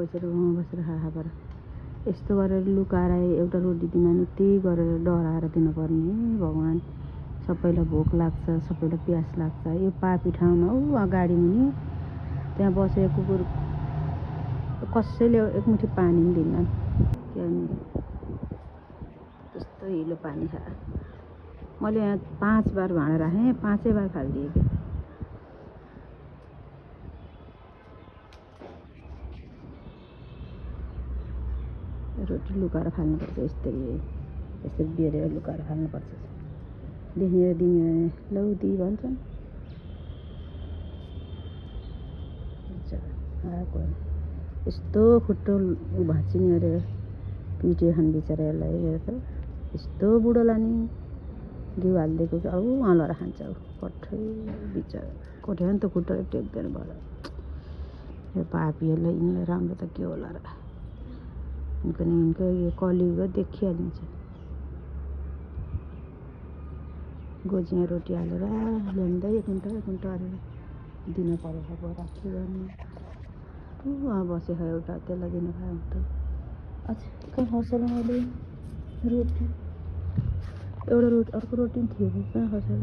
बसेर खा पर यस्तो गरेर लुकाएर एउटा रोटी दिन नि त्यही गरेर डराएर दिनुपर्ने भगवान्। सबैलाई भोक लाग्छ, सबैलाई प्यास लाग्छ। यो पापी ठाउँमा अगाडि मुनि त्यहाँ बसेको कुकुर कसैले एकमुठी पानी पनि दिन्नन्। त्यस्तो हिलो पानी खा। मैले यहाँ 5 बार भाँडा राखेँ, 5 बार फालिदिएँ क्या। रोटी लुकाएर फाल्नुपर्छ, यसरी बेरेर लुकाएर फाल्नुपर्छ। देखेर दिने लौ दि भन्छन्। यस्तो खुट्टो भाँचिने अरे पिटे खान बिचरा यसलाई हेर त। यस्तो बुढोलाई नि घिउ हालिदिएको कि हलर खान्छ पठै बिचरा। कोठ्यान त खुट्टा टेक्दैन भयो। यो पापीहरूलाई यिनीलाई राम्रो त के होला र। यिनको यो कलियुग देखिहालिन्छ। गोजिया रोटी हालेर ल्याउँदै एक घन्टा गरेर दिन परेको बरा के गर्ने। बसेको एउटा त्यसलाई दिन पाएँ त। कहाँ खसेर मैले रोटी एउटा रोटी अर्को रोटी पनि थियो कहाँ खसेर।